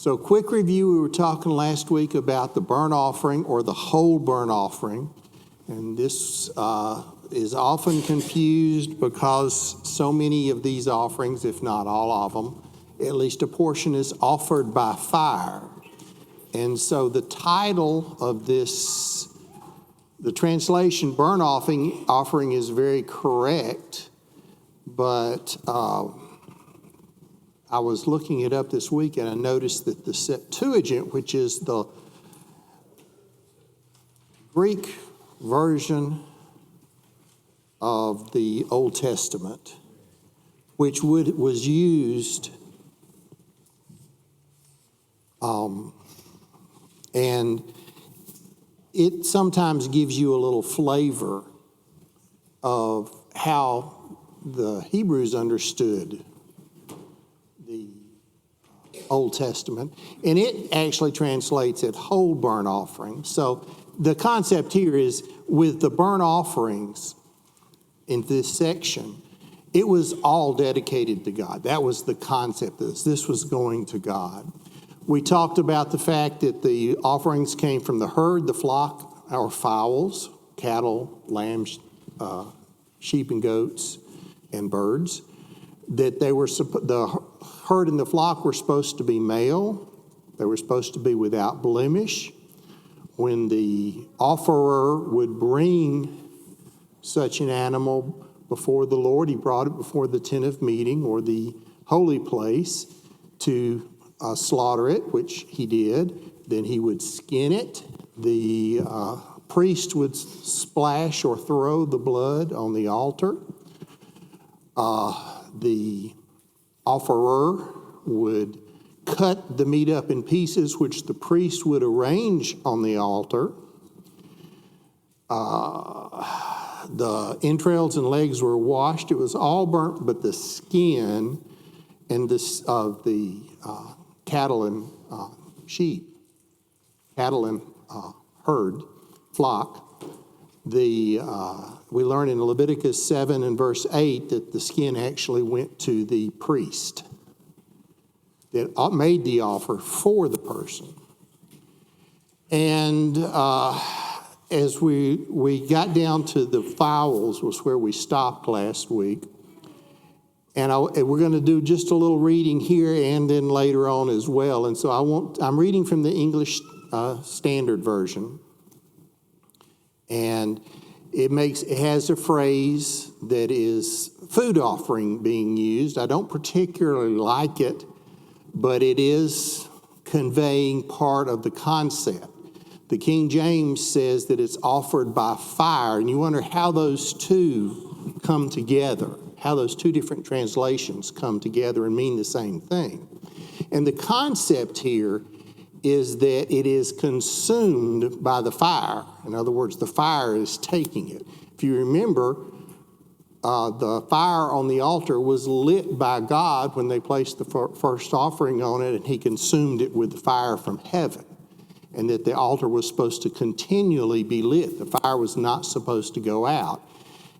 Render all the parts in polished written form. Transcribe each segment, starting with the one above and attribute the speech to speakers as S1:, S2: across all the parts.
S1: So quick review, we were talking last week about the burnt offering or the whole burnt offering. And this is often confused because so many of these offerings, if not all of them, at least a portion is offered by fire. And so the title of this, the translation burnt offering is very correct, but I was looking it up this week and I noticed that the Septuagint, which is the Greek version of the Old Testament, which was used, and it sometimes gives you a little flavor of how the Hebrews understood the Old Testament, and it actually translates it whole burnt offering. So the concept here is with the burnt offerings in this section, it was all dedicated to God. That was the concept of this. This was going to God. We talked about the fact that the offerings came from the herd, the flock, or fowls, cattle, lambs, sheep and goats, and birds. That they were the herd and the flock were supposed to be male. They were supposed to be without blemish. When the offerer would bring such an animal before the Lord, he brought it before the tent of meeting or the holy place to slaughter it, which he did. Then he would skin it. The priest would splash or throw the blood on the altar. The offerer would cut the meat up in pieces, which the priest would arrange on the altar. The entrails and legs were washed. It was all burnt, but the skin and of the cattle and sheep, cattle and herd, flock. We learn in Leviticus 7 and verse 8 that the skin actually went to the priest that made the offer for the person. And as we got down to the fowls was where we stopped last week. And we're going to do just a little reading here and then later on as well. And so I'm reading from the English Standard Version. And it has a phrase that is food offering being used. I don't particularly like it, but it is conveying part of the concept. The King James says that it's offered by fire, and you wonder how those two come together, how those two different translations come together and mean the same thing. And the concept here is that it is consumed by the fire. In other words, the fire is taking it. If you remember, the fire on the altar was lit by God when they placed the first offering on it, and he consumed it with the fire from heaven. And that the altar was supposed to continually be lit. The fire was not supposed to go out.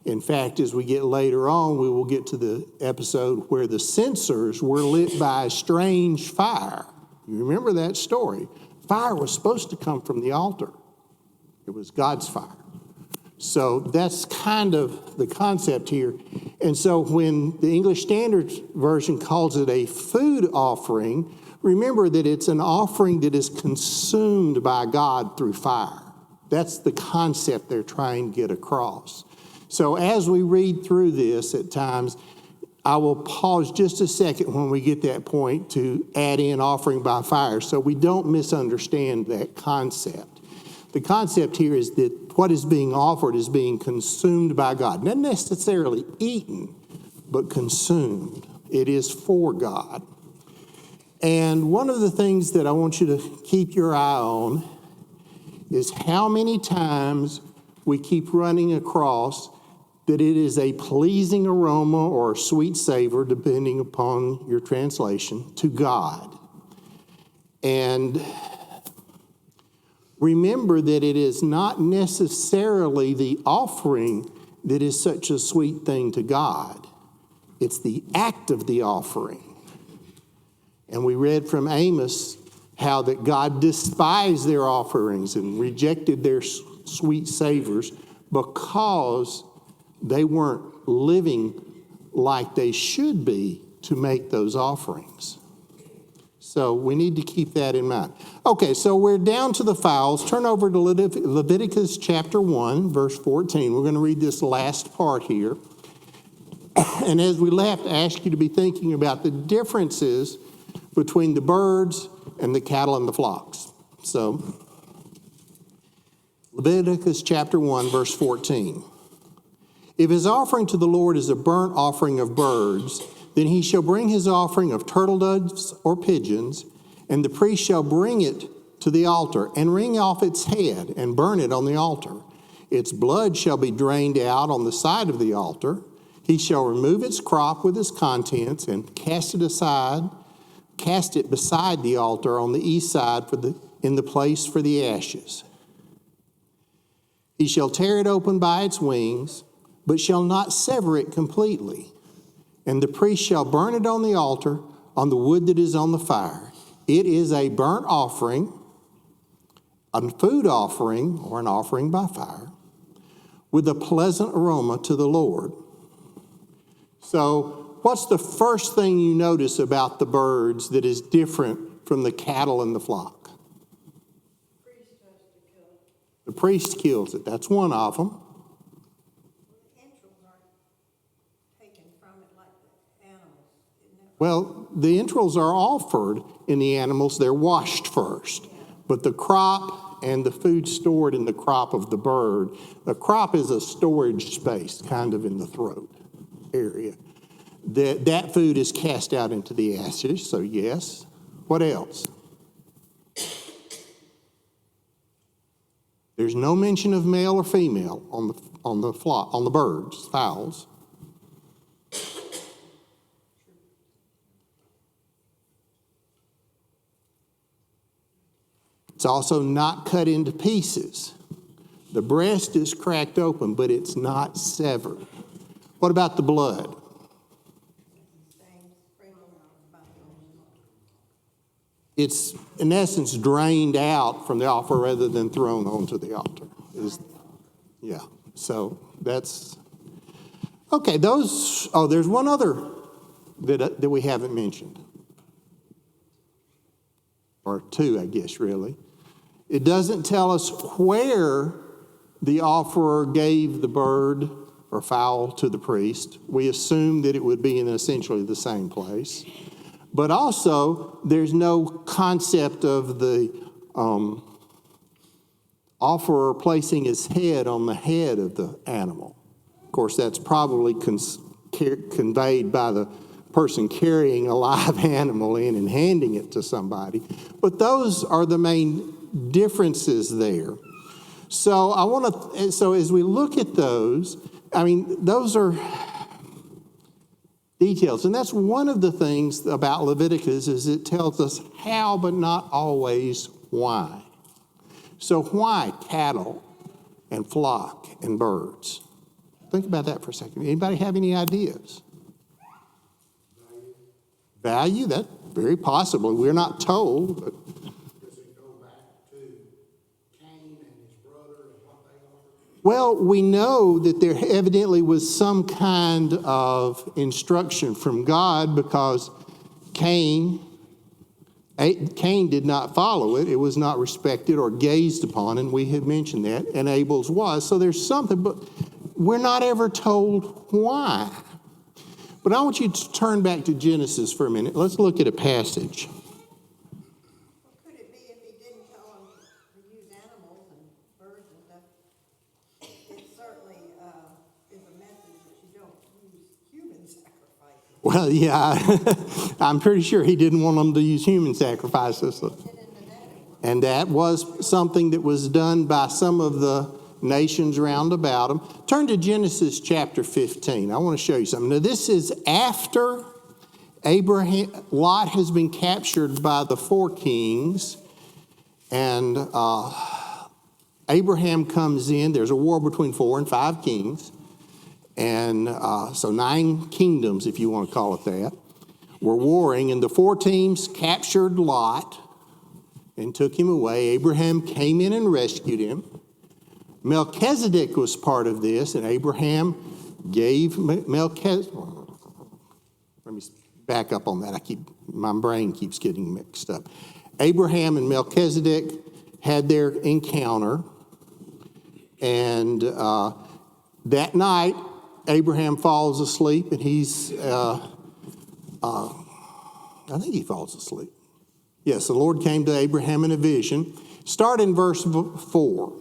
S1: In fact, as we get later on, we will get to the episode where the censers were lit by a strange fire. You remember that story? Fire was supposed to come from the altar. It was God's fire. So that's kind of the concept here. And so when the English Standard Version calls it a food offering, remember that it's an offering that is consumed by God through fire. That's the concept they're trying to get across. So as we read through this at times, I will pause just a second when we get that point to add in offering by fire so we don't misunderstand that concept. The concept here is that what is being offered is being consumed by God. Not necessarily eaten, but consumed. It is for God. And one of the things that I want you to keep your eye on is how many times we keep running across that it is a pleasing aroma or a sweet savor, depending upon your translation, to God. And remember that it is not necessarily the offering that is such a sweet thing to God. It's the act of the offering. And we read from Amos how that God despised their offerings and rejected their sweet savors because they weren't living like they should be to make those offerings. So we need to keep that in mind. Okay, so we're down to the fowls. Turn over to Leviticus chapter 1, verse 14. We're going to read this last part here. And as we left, I ask you to be thinking about the differences between the birds and the cattle and the flocks. So, Leviticus chapter 1, verse 14. If his offering to the Lord is a burnt offering of birds, then he shall bring his offering of turtle doves or pigeons, and the priest shall bring it to the altar and wring off its head and burn it on the altar. Its blood shall be drained out on the side of the altar. He shall remove its crop with its contents and cast it beside the altar on the east side in the place for the ashes. He shall tear it open by its wings, but shall not sever it completely. And the priest shall burn it on the altar on the wood that is on the fire. It is a burnt offering, a food offering, or an offering by fire, with a pleasant aroma to the Lord. So, what's the first thing you notice about the birds that is different from the cattle and the flock? The priest kills it. That's one of them.
S2: The entrails aren't taken from it like the animals, isn't it?
S1: Well, the entrails are offered in the animals. They're washed first. But the crop and the food stored in the crop of the bird, the crop is a storage space kind of in the throat area. That food is cast out into the ashes, so yes. What else? There's no mention of male or female on the flock, on the birds, fowls. It's also not cut into pieces. The breast is cracked open, but it's not severed. What about the blood? It's, in essence, drained out from the altar rather than thrown onto the altar. Yeah, so that's... Okay, there's one other that we haven't mentioned. Or two, I guess, really. It doesn't tell us where the offerer gave the bird or fowl to the priest. We assume that it would be in essentially the same place. But also, there's no concept of the offerer placing his head on the head of the animal. Of course, that's probably conveyed by the person carrying a live animal in and handing it to somebody. But those are the main differences there. So so as we look at those, those are details. And that's one of the things about Leviticus is it tells us how, but not always why. So why cattle and flock and birds? Think about that for a second. Anybody have any ideas? Value? That very possibly. We're not told. But
S3: does it go back to Cain and his brother and what they offered?
S1: Well, we know that there evidently was some kind of instruction from God because Cain did not follow it. It was not respected or gazed upon, and we have mentioned that, and Abel's was. So there's something, but we're not ever told why. But I want you to turn back to Genesis for a minute. Let's look at a passage.
S2: Well, could it be if he didn't tell them to use animals and birds and stuff? It certainly is a message that you don't use human sacrifices.
S1: Well, yeah, I'm pretty sure he didn't want them to use human sacrifices. And that was something that was done by some of the nations round about them. Turn to Genesis chapter 15. I want to show you something. Now, this is after Lot has been captured by the 4 kings, and Abraham comes in. There's a war between 4 and 5 kings. And so 9 kingdoms, if you want to call it that, were warring. And the 4 teams captured Lot. and took him away. Abraham came in and rescued him. Melchizedek was part of this, and Abraham gave Melchizedek. Let me back up on that. My brain keeps getting mixed up. Abraham and Melchizedek had their encounter, and that night Abraham falls asleep, and I think he falls asleep. Yes, the Lord came to Abraham in a vision. Start in verse 4.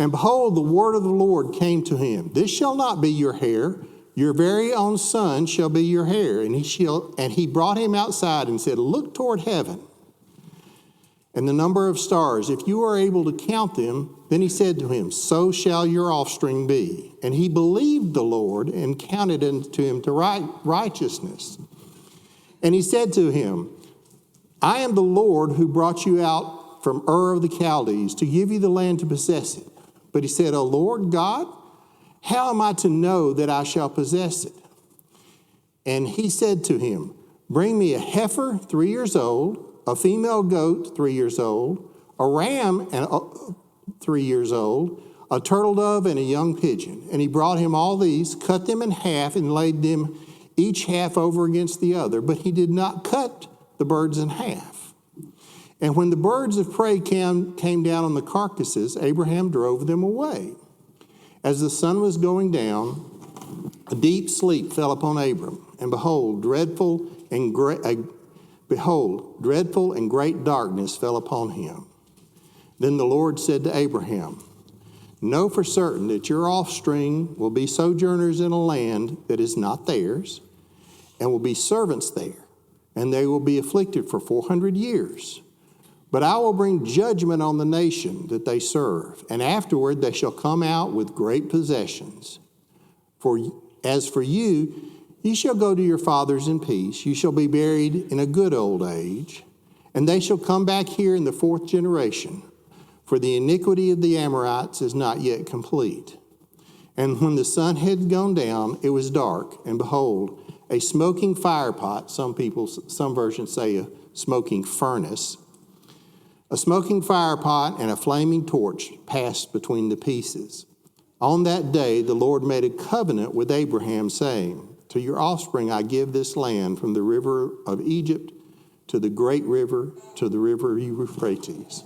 S1: And behold, the word of the Lord came to him. This shall not be your hair. Your very own son shall be your hair. And he brought him outside and said, look toward heaven and the number of stars. If you are able to count them, then he said to him, so shall your offspring be. And he believed the Lord and counted unto him to righteousness. And he said to him, I am the Lord who brought you out from Ur of the Chaldees to give you the land to possess it. But he said, O Lord God, how am I to know that I shall possess it? And he said to him, bring me a heifer 3 years old, a female goat 3 years old, a ram 3 years old, a turtle dove, and a young pigeon. And he brought him all these, cut them in half, and laid them each half over against the other. But he did not cut the birds in half. And when the birds of prey came down on the carcasses, Abraham drove them away. As the sun was going down, a deep sleep fell upon Abram, and behold, dreadful and great darkness fell upon him. Then the Lord said to Abraham, know for certain that your offspring will be sojourners in a land that is not theirs, and will be servants there, and they will be afflicted for 400 years. But I will bring judgment on the nation that they serve, and afterward they shall come out with great possessions. As for you, you shall go to your fathers in peace. You shall be buried in a good old age, and they shall come back here in the 4th generation, for the iniquity of the Amorites is not yet complete. And when the sun had gone down, it was dark, and behold, a smoking fire pot, some versions say a smoking furnace, a smoking fire pot and a flaming torch passed between the pieces. On that day, the Lord made a covenant with Abraham, saying, to your offspring I give this land from the river of Egypt to the great river, to the river Euphrates.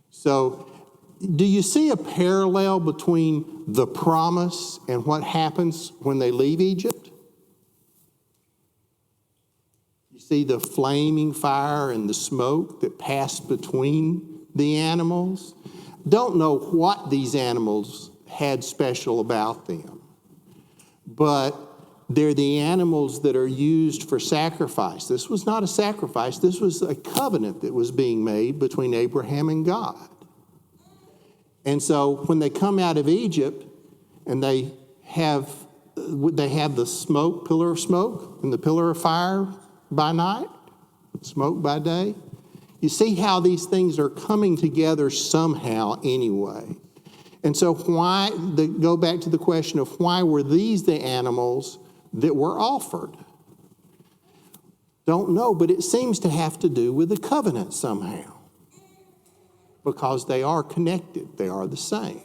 S1: So, do you see a parallel between the promise and what happens when they leave Egypt? You see the flaming fire and the smoke that passed between the animals? Don't know what these animals had special about them, but they're the animals that are used for sacrifice. This was not a sacrifice. This was a covenant that was being made between Abraham and God. And so when they come out of Egypt and they have the smoke, pillar of smoke, and the pillar of fire by night, smoke by day, you see how these things are coming together somehow anyway. And so go back to the question of why were these the animals that were offered? Don't know, but it seems to have to do with the covenant somehow, because they are connected. They are the same.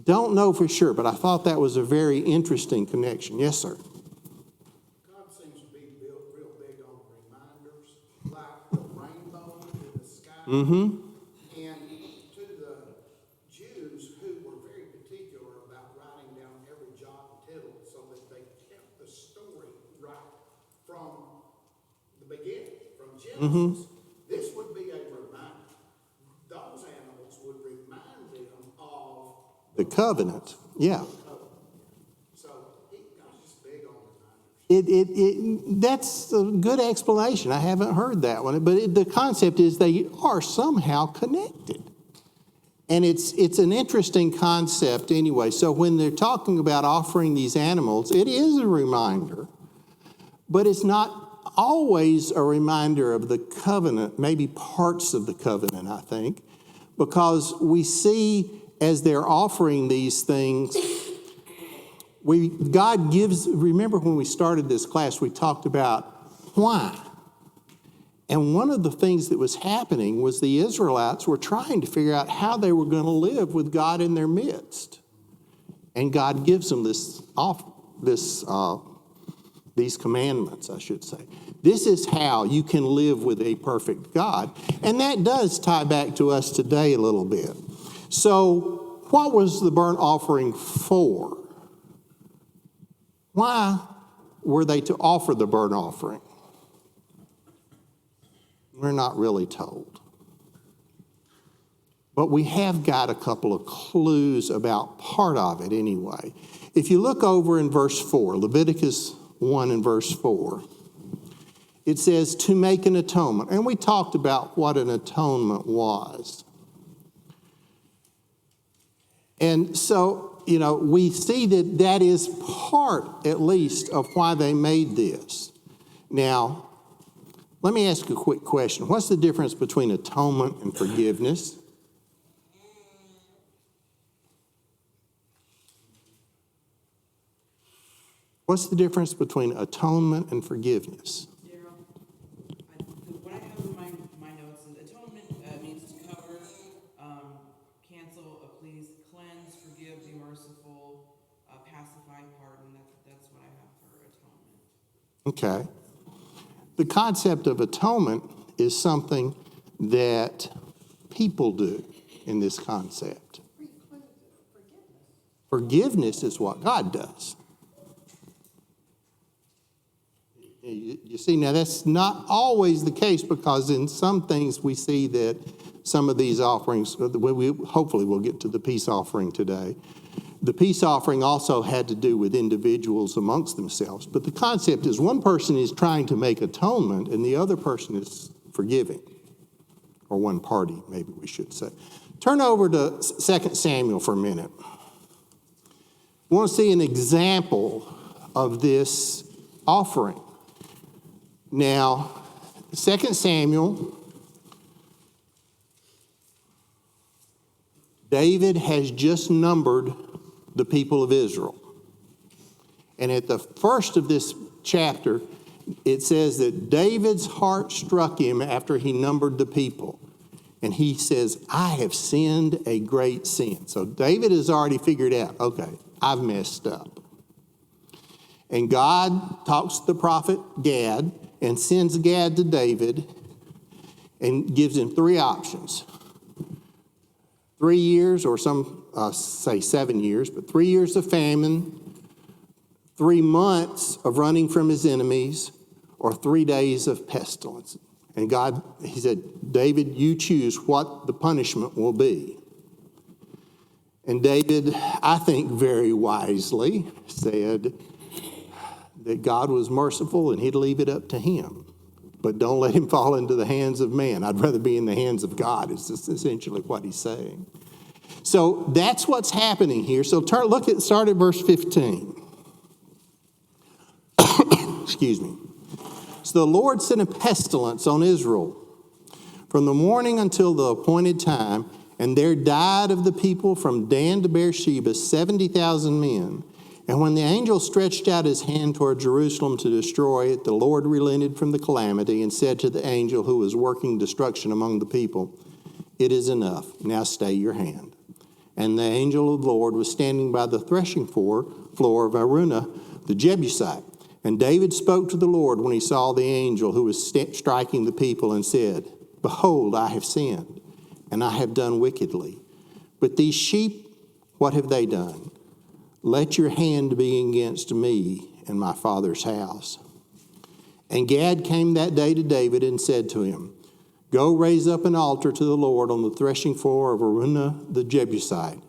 S1: Don't know for sure, but I thought that was a very interesting connection. Yes, sir.
S3: God seems to be real big on reminders, like the rainbow in the sky.
S1: Mm-hmm.
S3: And to the Jews who were very particular about writing down every jot and tittle so that they kept the story right from the beginning, from Genesis, this would be a reminder. Those animals would remind them of
S1: The covenant. Yeah.
S3: So God's just big on reminders.
S1: That's a good explanation. I haven't heard that one. But the concept is they are somehow connected. And it's an interesting concept anyway. So when they're talking about offering these animals, it is a reminder. But it's not always a reminder of the covenant, maybe parts of the covenant, I think. Because we see as they're offering these things, God gives, remember when we started this class, we talked about why. And one of the things that was happening was the Israelites were trying to figure out how they were going to live with God in their midst. And God gives them these commandments, I should say. This is how you can live with a perfect God. And that does tie back to us today a little bit. So what was the burnt offering for? Why were they to offer the burnt offering? We're not really told. But we have got a couple of clues about part of it anyway. If you look over in verse 4, Leviticus 1 and verse 4, it says to make an atonement. And we talked about what an atonement was. And so, we see that that is part, at least, of why they made this. Now, let me ask a quick question. What's the difference between atonement and forgiveness? What's the difference between atonement and forgiveness?
S4: What I have in my notes is atonement means to cover, cancel, please, cleanse, forgive, be merciful, pacify, pardon. That's what I have for atonement.
S1: Okay. The concept of atonement is something that people do in this concept. Forgiveness is what God does. You see, now that's not always the case, because in some things we see that some of these offerings, hopefully we'll get to the peace offering today. The peace offering also had to do with individuals amongst themselves. But the concept is one person is trying to make atonement and the other person is forgiving. Or one party, maybe we should say. Turn over to 2 Samuel for a minute. We want to see an example of this offering. Now, 2 Samuel, David has just numbered the people of Israel. And at the first of this chapter, it says that David's heart struck him after he numbered the people. And he says, I have sinned a great sin. So David has already figured out, okay, I've messed up. And God talks to the prophet Gad and sends Gad to David and gives him 3 options. 3 years, or some say 7 years, but 3 years of famine, 3 months of running from his enemies, or 3 days of pestilence. And God, he said, David, you choose what the punishment will be. And David, I think very wisely, said that God was merciful and he'd leave it up to him. But don't let him fall into the hands of man. I'd rather be in the hands of God, is essentially what he's saying. So that's what's happening here. So start at verse 15. Excuse me. So the Lord sent a pestilence on Israel from the morning until the appointed time, and there died of the people from Dan to Beersheba 70,000 men. And when the angel stretched out his hand toward Jerusalem to destroy it, the Lord relented from the calamity and said to the angel who was working destruction among the people, it is enough, now stay your hand. And the angel of the Lord was standing by the threshing floor of Araunah the Jebusite. And David spoke to the Lord when he saw the angel who was striking the people and said, behold, I have sinned, and I have done wickedly. But these sheep, what have they done? Let your hand be against me and my father's house. And Gad came that day to David and said to him, go raise up an altar to the Lord on the threshing floor of Araunah the Jebusite.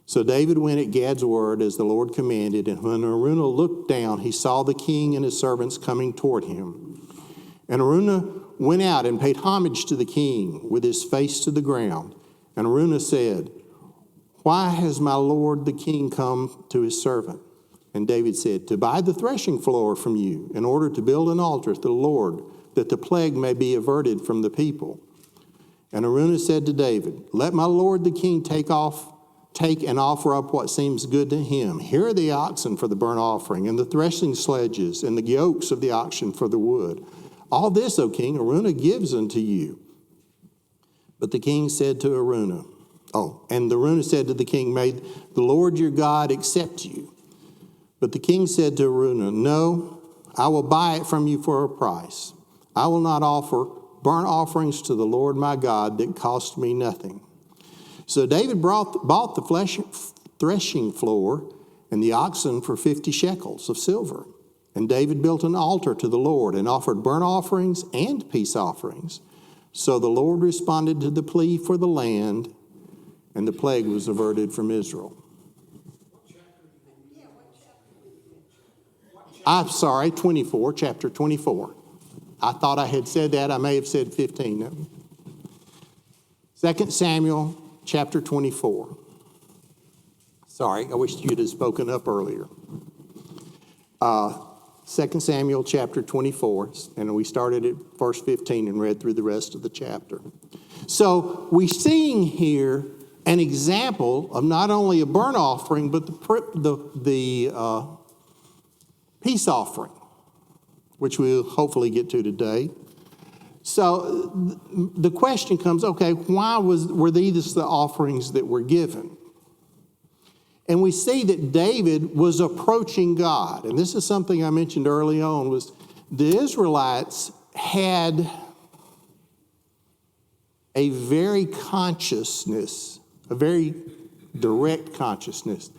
S1: So David went at Gad's word as the Lord commanded, and when Araunah looked down, he saw the king and his servants coming toward him. And Araunah went out and paid homage to the king with his face to the ground. And Araunah said, why has my lord the king come to his servant? And David said, to buy the threshing floor from you in order to build an altar to the Lord, that the plague may be averted from the people. And Araunah said to David, let my lord the king take and offer up what seems good to him. Here are the oxen for the burnt offering, and the threshing sledges, and the yokes of the oxen for the wood. All this, O king, Araunah gives unto you. But the king said to Araunah, and Araunah said to the king, may the Lord your God accept you. But the king said to Araunah, no, I will buy it from you for a price. I will not offer burnt offerings to the Lord my God that cost me nothing. So David bought the threshing floor and the oxen for 50 shekels of silver. And David built an altar to the Lord and offered burnt offerings and peace offerings. So the Lord responded to the plea for the land, and the plague was averted from Israel. I'm sorry, 24, chapter 24. I thought I had said that. I may have said 15. No. 2 Samuel, chapter 24. Sorry, I wish you'd have spoken up earlier. 2 Samuel, chapter 24. And we started at verse 15 and read through the rest of the chapter. So we're seeing here an example of not only a burnt offering, but the peace offering, which we'll hopefully get to today. So the question comes, okay, why were these the offerings that were given? And we see that David was approaching God. And this is something I mentioned early on, was the Israelites had a very direct consciousness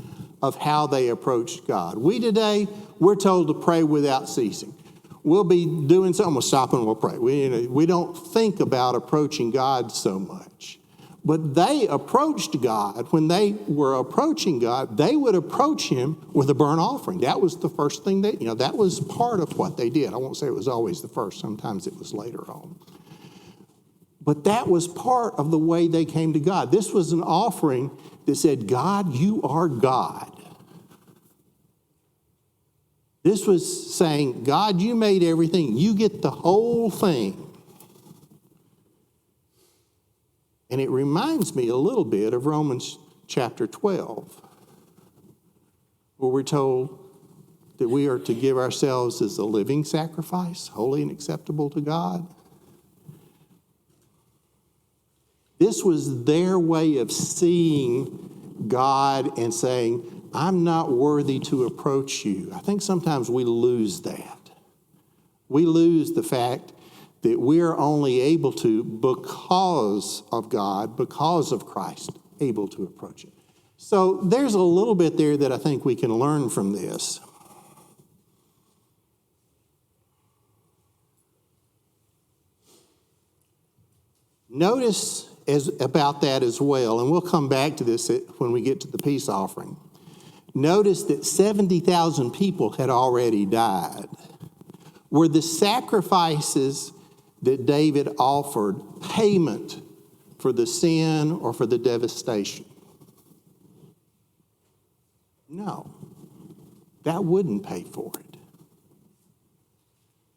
S1: of how they approached God. We today, we're told to pray without ceasing. We'll be doing something, we'll stop and we'll pray. We don't think about approaching God so much. But they approached God. When they were approaching God, they would approach him with a burnt offering. That was the first thing that was part of what they did. I won't say it was always the first. Sometimes it was later on. But that was part of the way they came to God. This was an offering that said, God, you are God. This was saying, God, you made everything. You get the whole thing. And it reminds me a little bit of Romans chapter 12, where we're told that we are to give ourselves as a living sacrifice, holy and acceptable to God. This was their way of seeing God and saying, I'm not worthy to approach you. I think sometimes we lose that. We lose the fact that we're only able to, because of God, because of Christ, able to approach it. So there's a little bit there that I think we can learn from this. Notice about that as well, and we'll come back to this when we get to the peace offering. Notice that 70,000 people had already died. Were the sacrifices that David offered payment for the sin or for the devastation? No, that wouldn't pay for it.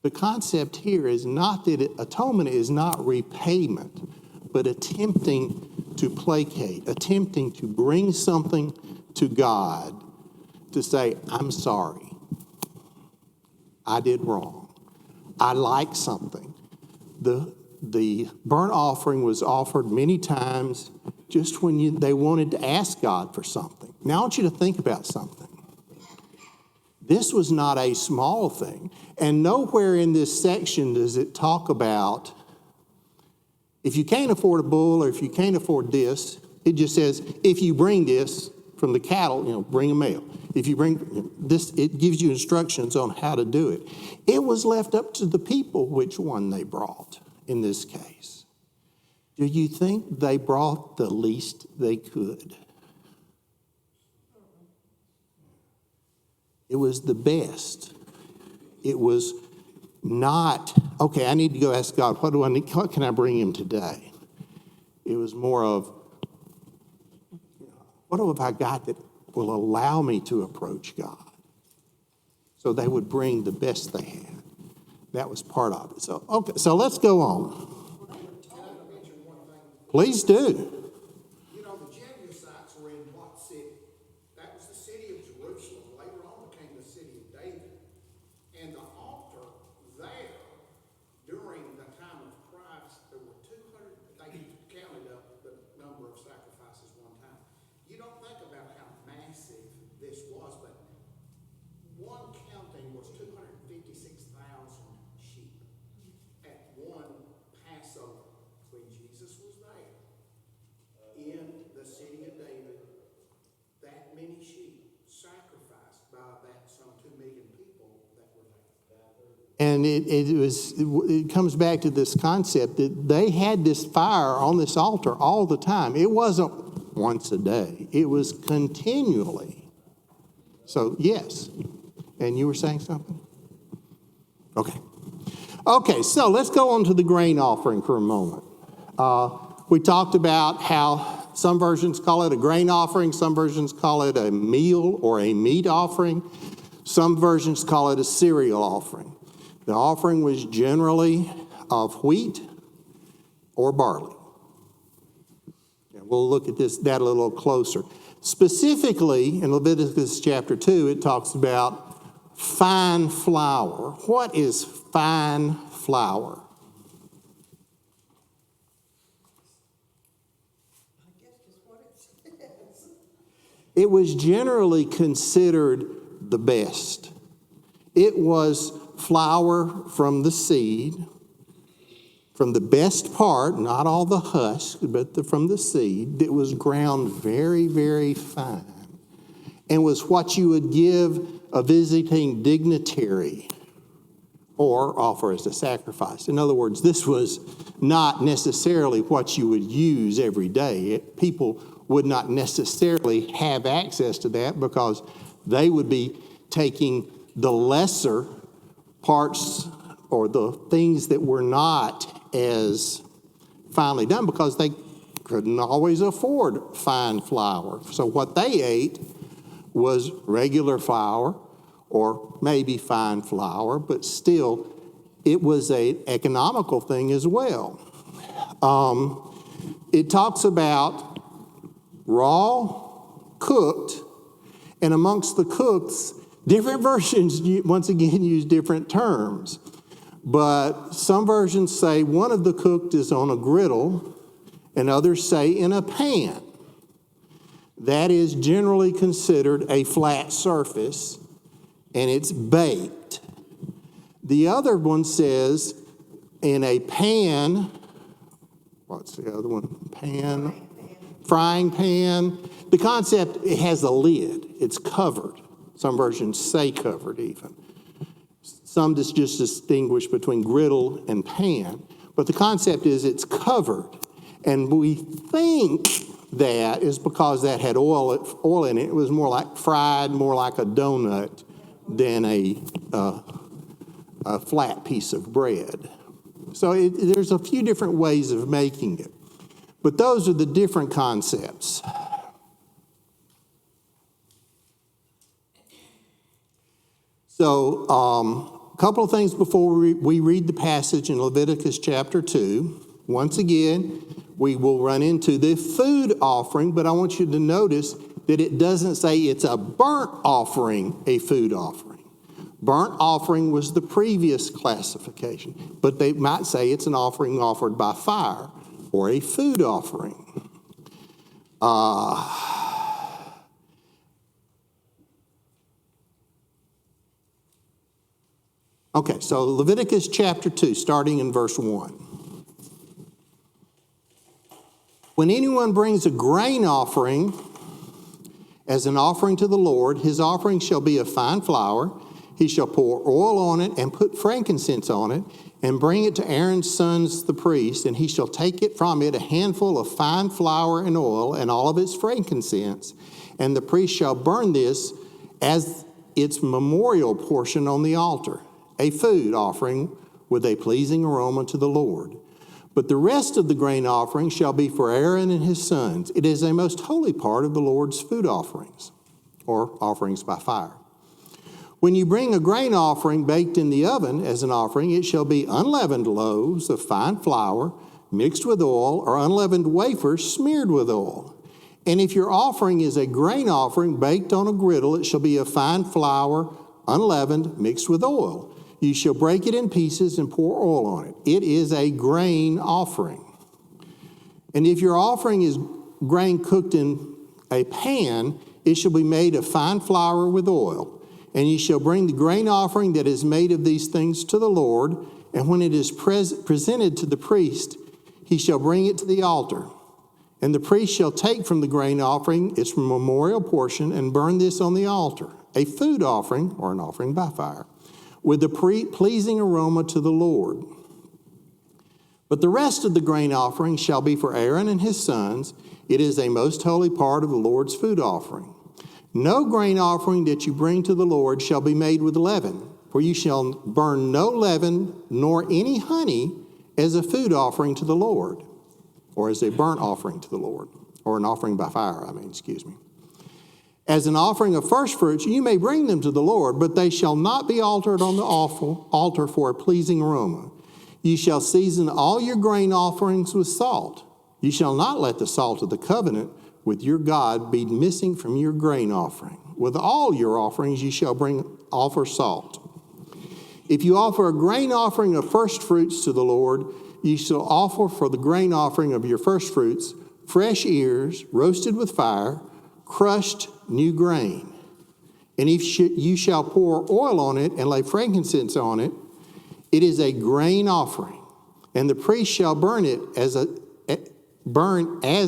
S1: The concept here is not that atonement is not repayment, but attempting to placate, attempting to bring something to God to say, I'm sorry, I did wrong, I like something. The burnt offering was offered many times just when they wanted to ask God for something. Now I want you to think about something. This was not a small thing. And nowhere in this section does it talk about, if you can't afford a bull or if you can't afford this, it just says, if you bring this from the cattle, bring a male. If you bring this, it gives you instructions on how to do it. It was left up to the people which one they brought in this case. Do you think they brought the least they could? It was the best. It was not, okay, I need to go ask God, what do I need? What can I bring him today? It was more of, what have I got that will allow me to approach God? So they would bring the best they had. That was part of it. So, okay, so let's go on.
S3: Can I mention one thing?
S1: Please do.
S3: The Jebusites were in what city? That was the city of Jerusalem. Later on became the city of David. And the altar there
S1: And it comes back to this concept that they had this fire on this altar all the time. It wasn't once a day. It was continually. So, yes. And you were saying something? Okay. Okay, so let's go on to the grain offering for a moment. We talked about how some versions call it a grain offering. Some versions call it a meal or a meat offering. Some versions call it a cereal offering. The offering was generally of wheat or barley. And we'll look at that a little closer. Specifically, in Leviticus chapter 2, it talks about fine flour. What is fine flour?
S2: I guess just what it says.
S1: It was generally considered the best. It was flour from the seed, from the best part, not all the husk, but from the seed, that was ground very, very fine, and was what you would give a visiting dignitary or offer as a sacrifice. In other words, this was not necessarily what you would use every day. People would not necessarily have access to that because they would be taking the lesser parts or the things that were not as finely done because they couldn't always afford fine flour. So what they ate was regular flour or maybe fine flour, but still it was an economical thing as well. It talks about raw, cooked, and amongst the cooks, different versions, once again, use different terms. But some versions say one of the cooked is on a griddle, and others say in a pan. That is generally considered a flat surface, and it's baked. The other one says in a pan, what's the other one? Frying pan. The concept, it has a lid. It's covered. Some versions say covered even. Some just distinguish between griddle and pan. But the concept is it's covered. And we think that is because that had oil in it. It was more like fried, more like a donut than a flat piece of bread. So there's a few different ways of making it. But those are the different concepts. So a couple of things before we read the passage in Leviticus chapter 2. Once again, we will run into the food offering, but I want you to notice that it doesn't say it's a burnt offering, a food offering. Burnt offering was the previous classification, but they might say it's an offering offered by fire or a food offering. Okay, so Leviticus chapter 2, starting in verse 1. When anyone brings a grain offering as an offering to the Lord, his offering shall be of fine flour. He shall pour oil on it and put frankincense on it and bring it to Aaron's sons, the priest, and he shall take it from it, a handful of fine flour and oil and all of its frankincense, and the priest shall burn this as its memorial portion on the altar, a food offering with a pleasing aroma to the Lord. But the rest of the grain offering shall be for Aaron and his sons. It is a most holy part of the Lord's food offerings, or offerings by fire. When you bring a grain offering baked in the oven as an offering, it shall be unleavened loaves of fine flour mixed with oil, or unleavened wafers smeared with oil. And if your offering is a grain offering baked on a griddle, it shall be of fine flour, unleavened, mixed with oil. You shall break it in pieces and pour oil on it. It is a grain offering. And if your offering is grain cooked in a pan, it shall be made of fine flour with oil. And you shall bring the grain offering that is made of these things to the Lord. And when it is presented to the priest, he shall bring it to the altar. And the priest shall take from the grain offering its memorial portion and burn this on the altar, a food offering or an offering by fire. with a pleasing aroma to the Lord. But the rest of the grain offering shall be for Aaron and his sons. It is a most holy part of the Lord's food offering. No grain offering that you bring to the Lord shall be made with leaven, for you shall burn no leaven nor any honey as a food offering to the Lord, or as a burnt offering to the Lord, or an offering by fire, excuse me. As an offering of first fruits, you may bring them to the Lord, but they shall not be altered on the altar for a pleasing aroma. You shall season all your grain offerings with salt. You shall not let the salt of the covenant with your God be missing from your grain offering. With all your offerings you shall offer salt. If you offer a grain offering of first fruits to the Lord, you shall offer for the grain offering of your first fruits fresh ears, roasted with fire, crushed new grain. And if you shall pour oil on it and lay frankincense on it, it is a grain offering. And the priest shall burn as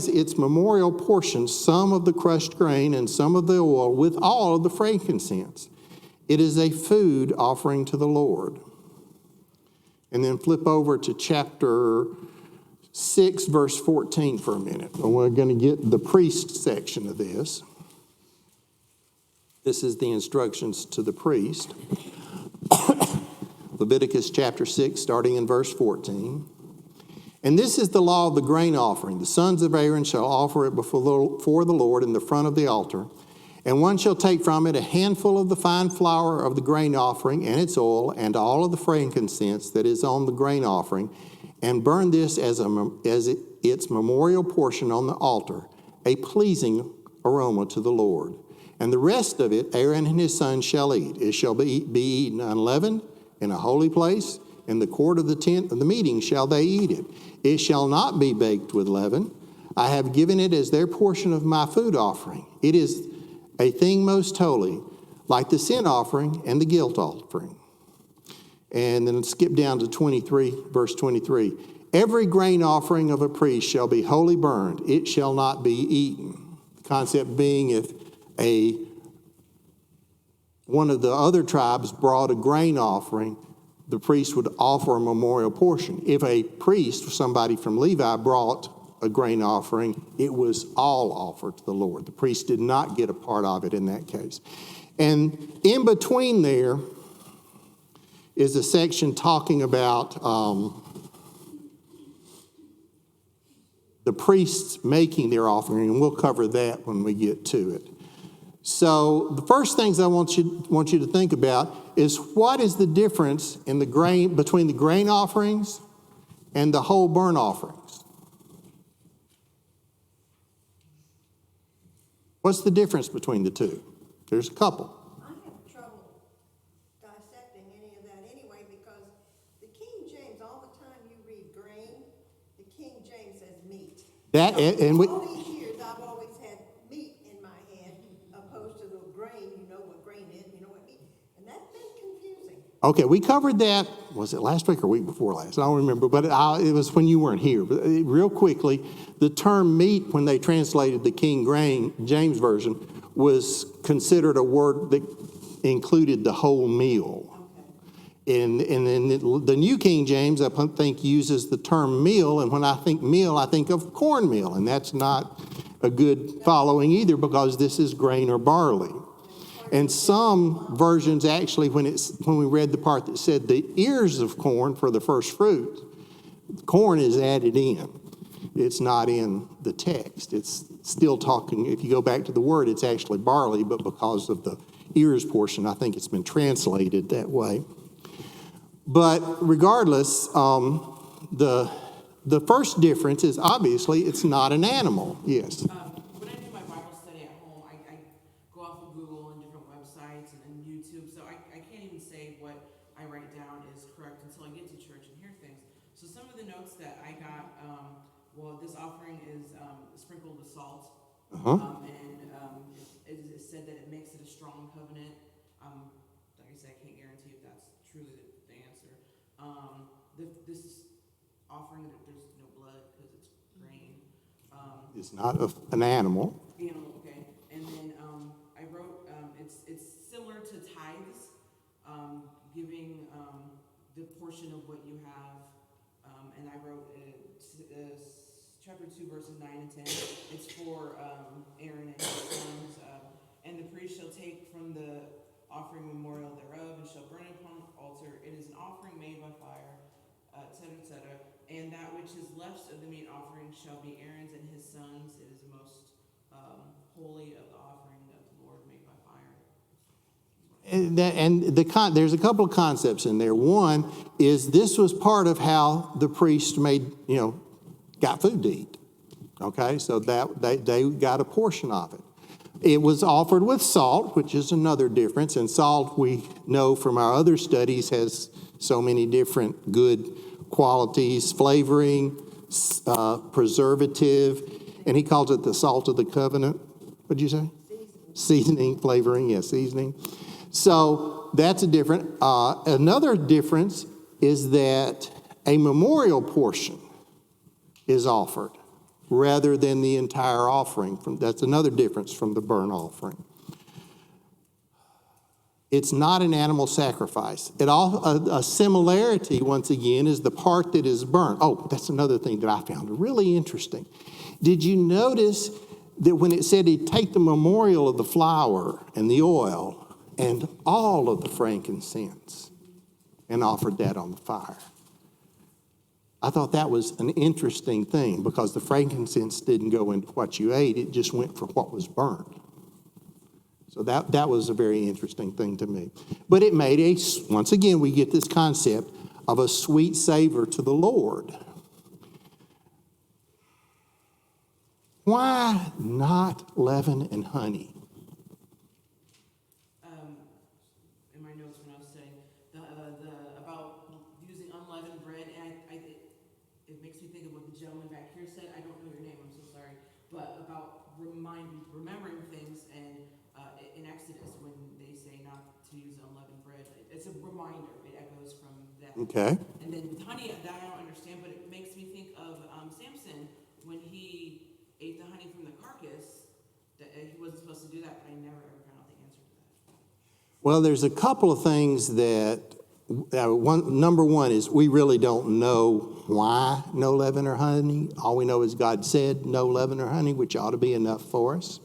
S1: its memorial portion some of the crushed grain and some of the oil with all of the frankincense. It is a food offering to the Lord. And then flip over to chapter 6, verse 14 for a minute. And we're going to get the priest section of this. This is the instructions to the priest. Leviticus chapter 6, starting in verse 14. And this is the law of the grain offering. The sons of Aaron shall offer it before the Lord in the front of the altar. And one shall take from it a handful of the fine flour of the grain offering and its oil and all of the frankincense that is on the grain offering, and burn this as its memorial portion on the altar, a pleasing aroma to the Lord. And the rest of it Aaron and his sons shall eat. It shall be eaten unleavened in a holy place. In the court of the tent of the meeting shall they eat it. It shall not be baked with leaven. I have given it as their portion of my food offering. It is a thing most holy, like the sin offering and the guilt offering. And then skip down to 23, verse 23. Every grain offering of a priest shall be wholly burned. It shall not be eaten. The concept being if one of the other tribes brought a grain offering, the priest would offer a memorial portion. If a priest, somebody from Levi, brought a grain offering, it was all offered to the Lord. The priest did not get a part of it in that case. And in between there is a section talking about the priests making their offering, and we'll cover that when we get to it. So the first things I want you to think about is what is the difference in the grain between the grain offerings and the whole burnt offerings? What's the difference between the two? There's a couple.
S2: I have trouble dissecting any of that anyway, because the King James, all the time you read grain, the King James says meat.
S1: That and we.
S2: All these years I've always had meat in my hand, opposed to the grain. You know what grain is, you know what meat, and that's been confusing.
S1: Okay, we covered that. Was it last week or week before last? I don't remember, but it was when you weren't here. But real quickly, the term meat, when they translated the King James Version, was considered a word that included the whole meal. Okay. And then the New King James, I think, uses the term meal, and when I think meal, I think of cornmeal, and that's not a good following either, because this is grain or barley. And some versions actually, when we read the part that said the ears of corn for the first fruit, corn is added in. It's not in the text. It's still talking, if you go back to the word, it's actually barley, but because of the ears portion, I think it's been translated that way. But regardless, the first difference is obviously it's not an animal. Yes.
S4: When I do my Bible study at home, I go off of Google and different websites and YouTube, so I can't even say what I write down is correct until I get to church and hear things. So some of the notes that I got, this offering is sprinkled with salt, and it said that it makes it a strong covenant. Like I said, I can't guarantee if that's truly the answer. This offering, there's no blood because it's grain.
S1: It's not an animal.
S4: Animal, okay. And then I wrote, it's similar to tithes. giving the portion of what you have, and I wrote chapter 2, verses 9 and 10. It's for Aaron and his sons. And the priest shall take from the offering memorial thereof, and shall burn it upon the altar. It is an offering made by fire, etc., etc. And that which is left of the meat offering shall be Aaron's and his sons. It is the most holy of the offering of the Lord made by fire.
S1: There's a couple of concepts in there. One is this was part of how the priest got food to eat. Okay, so that they got a portion of it. It was offered with salt, which is another difference. And salt, we know from our other studies, has so many different good qualities, flavoring, preservative, and he calls it the salt of the covenant. What'd you say? Seasoning, flavoring, yes, seasoning. So that's a different. Another difference is that a memorial portion is offered rather than the entire offering. That's another difference from the burnt offering. It's not an animal sacrifice. A similarity, once again, is the part that is burnt. Oh, that's another thing that I found really interesting. Did you notice that when it said he'd take the memorial of the flour and the oil and all of the frankincense and offered that on the fire? I thought that was an interesting thing because the frankincense didn't go into what you ate. It just went for what was burnt. So that was a very interesting thing to me. But it made once again, we get this concept of a sweet savor to the Lord. Why not leaven and honey?
S4: In my notes when I was saying about using unleavened bread, and it makes me think of what the gentleman back here said. I don't know your name, I'm so sorry, but about remembering things, and in Exodus when they say not to use unleavened bread, it's a reminder. It echoes from that.
S1: Okay.
S4: And then with honey, that I don't understand, but it makes me think of Samson when he ate the honey from the carcass. That he wasn't supposed to do that, but I never ever found out the answer to that.
S1: Well, there's a couple of things that, number one is we really don't know why no leaven or honey. All we know is God said no leaven or honey, which ought to be enough for us.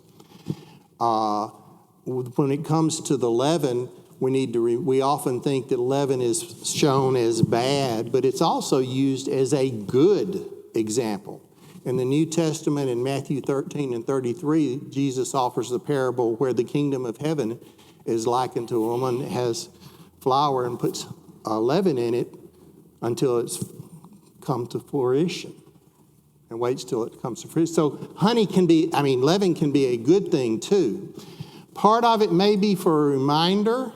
S1: When it comes to the leaven, we often think that leaven is shown as bad, but it's also used as a good example. In the New Testament, in Matthew 13 and 33, Jesus offers the parable where the kingdom of heaven is likened to a woman that has flour and puts leaven in it until it's come to fruition and waits till it comes to fruition. So leaven can be a good thing too. Part of it may be for a reminder.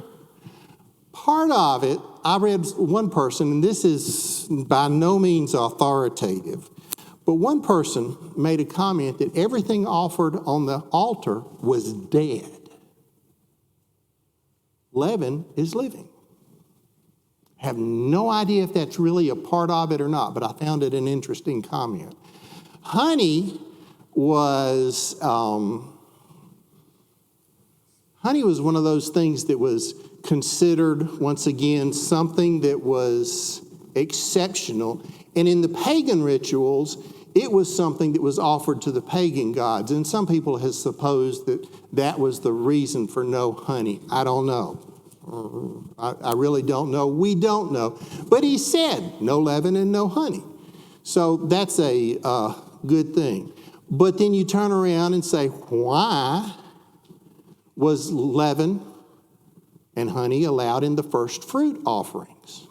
S1: Part of it, I read one person, and this is by no means authoritative, but one person made a comment that everything offered on the altar was dead. Leaven is living. I have no idea if that's really a part of it or not, but I found it an interesting comment. Honey was one of those things that was considered, once again, something that was exceptional. And in the pagan rituals, it was something that was offered to the pagan gods. And some people have supposed that that was the reason for no honey. I don't know. I really don't know. We don't know. But he said no leaven and no honey. So that's a good thing. But then you turn around and say, why was leaven and honey allowed in the first fruit offerings?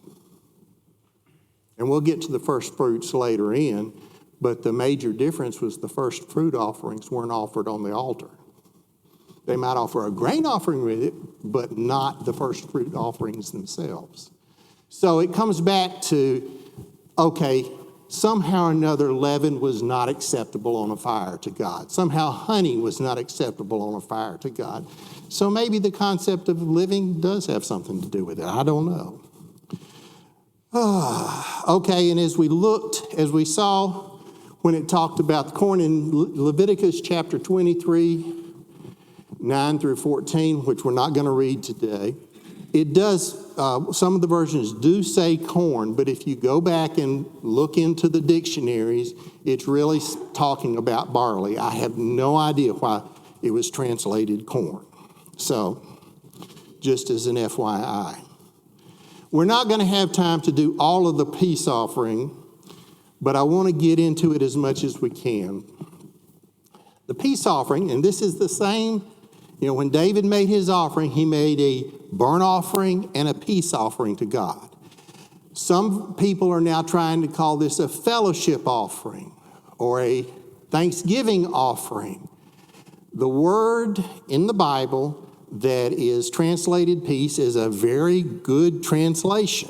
S1: And we'll get to the first fruits later in, but the major difference was the first fruit offerings weren't offered on the altar. They might offer a grain offering with it, but not the first fruit offerings themselves. So it comes back to, okay, somehow or another leaven was not acceptable on a fire to God. Somehow honey was not acceptable on a fire to God. So maybe the concept of living does have something to do with it. I don't know. Okay, and as we saw when it talked about the corn in Leviticus chapter 23, 9 through 14, which we're not going to read today, It does, some of the versions do say corn, but if you go back and look into the dictionaries, it's really talking about barley. I have no idea why it was translated corn. So, just as an FYI. We're not going to have time to do all of the peace offering, but I want to get into it as much as we can. The peace offering, and this is the same, when David made his offering, he made a burnt offering and a peace offering to God. Some people are now trying to call this a fellowship offering or a thanksgiving offering. The word in the Bible that is translated peace is a very good translation.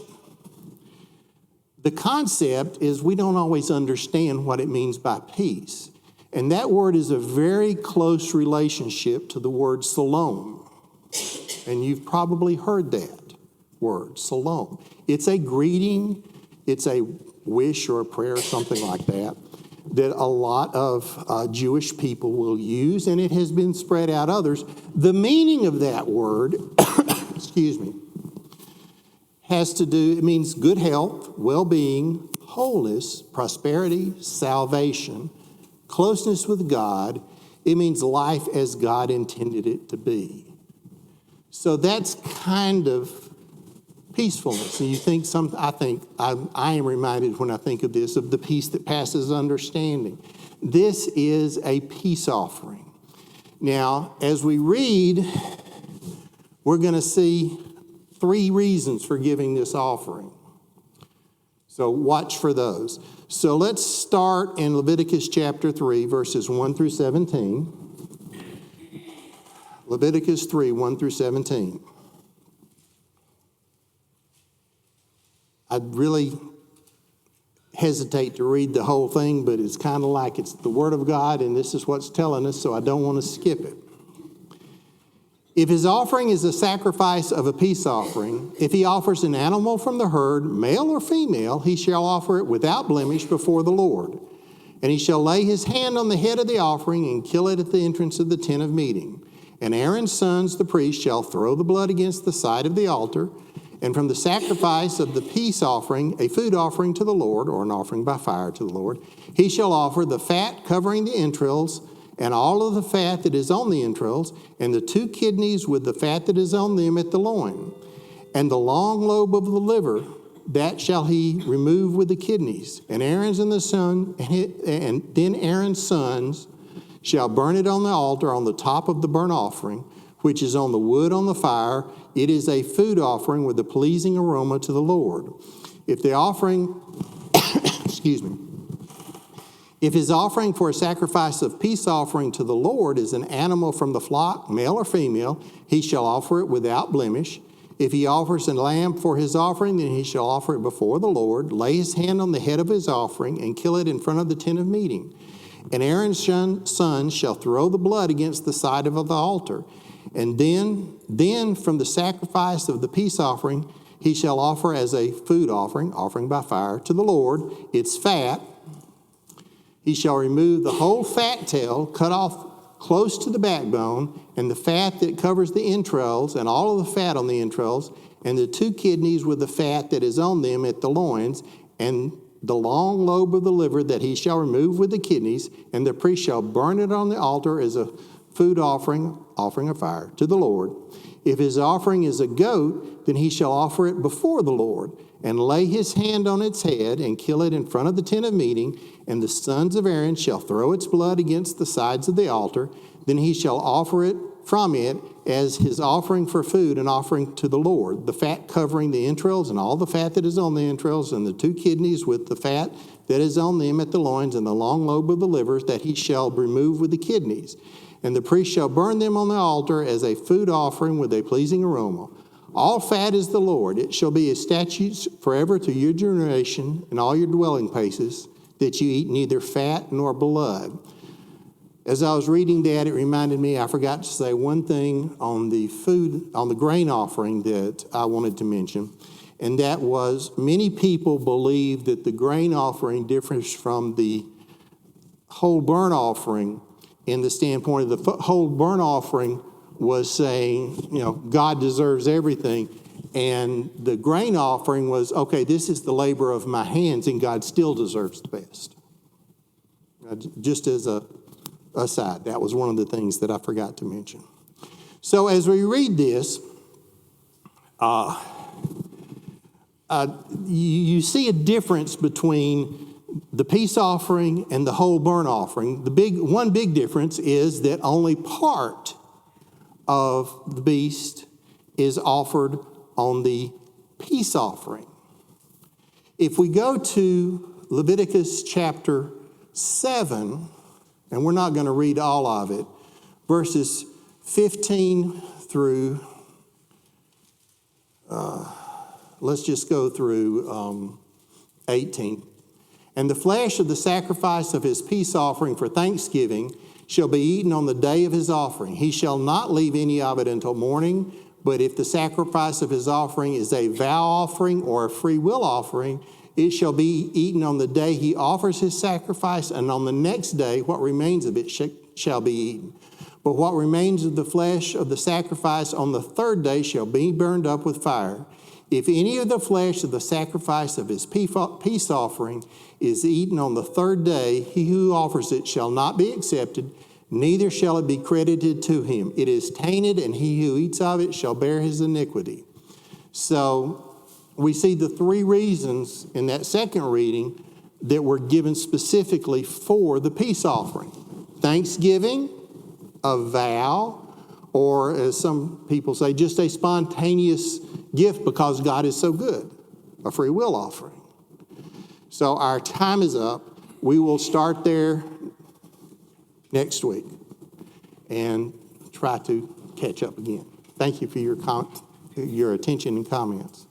S1: The concept is we don't always understand what it means by peace. And that word is a very close relationship to the word shalom. And you've probably heard that word, shalom. It's a greeting, it's a wish or a prayer, something like that, that a lot of Jewish people will use, and it has been spread out others. The meaning of that word, has to do, it means good health, well-being, wholeness, prosperity, salvation, closeness with God. It means life as God intended it to be. So that's kind of peacefulness. And you think I am reminded when I think of this, of the peace that passes understanding. This is a peace offering. Now, as we read, we're going to see 3 reasons for giving this offering. So watch for those. So let's start in Leviticus chapter 3, verses 1 through 17. Leviticus 3, 1 through 17. I'd really hesitate to read the whole thing, but it's kind of like it's the Word of God, and this is what's telling us, so I don't want to skip it. If his offering is a sacrifice of a peace offering, if he offers an animal from the herd, male or female, he shall offer it without blemish before the Lord. And he shall lay his hand on the head of the offering and kill it at the entrance of the tent of meeting. And Aaron's sons, the priests, shall throw the blood against the side of the altar. And from the sacrifice of the peace offering, a food offering to the Lord, or an offering by fire to the Lord, he shall offer the fat covering the entrails, and all of the fat that is on the entrails, and the 2 kidneys with the fat that is on them at the loin. And the long lobe of the liver, that shall he remove with the kidneys. And then Aaron's sons shall burn it on the altar on the top of the burnt offering, which is on the wood on the fire. It is a food offering with a pleasing aroma to the Lord. If the offering, if his offering for a sacrifice of peace offering to the Lord is an animal from the flock, male or female, he shall offer it without blemish. If he offers a lamb for his offering, then he shall offer it before the Lord, lay his hand on the head of his offering, and kill it in front of the tent of meeting. And Aaron's sons shall throw the blood against the side of the altar. And then from the sacrifice of the peace offering, he shall offer as a food offering by fire to the Lord, its fat. He shall remove the whole fat tail, cut off close to the backbone, and the fat that covers the entrails, and all of the fat on the entrails, and the 2 kidneys with the fat that is on them at the loins, and the long lobe of the liver that he shall remove with the kidneys, and the priest shall burn it on the altar as a food offering of fire to the Lord. If his offering is a goat, then he shall offer it before the Lord, and lay his hand on its head, and kill it in front of the tent of meeting, and the sons of Aaron shall throw its blood against the sides of the altar. Then he shall offer it from it as his offering for food, an offering to the Lord, the fat covering the entrails, and all the fat that is on the entrails, and the 2 kidneys with the fat that is on them at the loins, and the long lobe of the livers that he shall remove with the kidneys. And the priest shall burn them on the altar as a food offering with a pleasing aroma. All fat is the Lord. It shall be a statute forever to your generation and all your dwelling places, that you eat neither fat nor blood. As I was reading that, it reminded me, I forgot to say one thing on the grain offering that I wanted to mention, and that was many people believe that the grain offering differs from the whole burnt offering in the standpoint of the whole burnt offering was saying, God deserves everything, And the grain offering was, okay, this is the labor of my hands, and God still deserves the best. Just as a aside, that was one of the things that I forgot to mention. So as we read this, you see a difference between the peace offering and the whole burnt offering. One big difference is that only part of the beast is offered on the peace offering. If we go to Leviticus chapter 7, and we're not going to read all of it, verses 15 through, let's just go through 18. And the flesh of the sacrifice of his peace offering for thanksgiving shall be eaten on the day of his offering. He shall not leave any of it until morning, but if the sacrifice of his offering is a vow offering or a free will offering, it shall be eaten on the day he offers his sacrifice, and on the next day what remains of it shall be eaten. But what remains of the flesh of the sacrifice on the third day shall be burned up with fire. If any of the flesh of the sacrifice of his peace offering is eaten on the third day, he who offers it shall not be accepted, neither shall it be credited to him. It is tainted, and he who eats of it shall bear his iniquity. So we see the three reasons in that second reading that were given specifically for the peace offering. Thanksgiving, a vow, or as some people say, just a spontaneous gift because God is so good, a free will offering. So our time is up. We will start there next week and try to catch up again. Thank you for your attention and comments.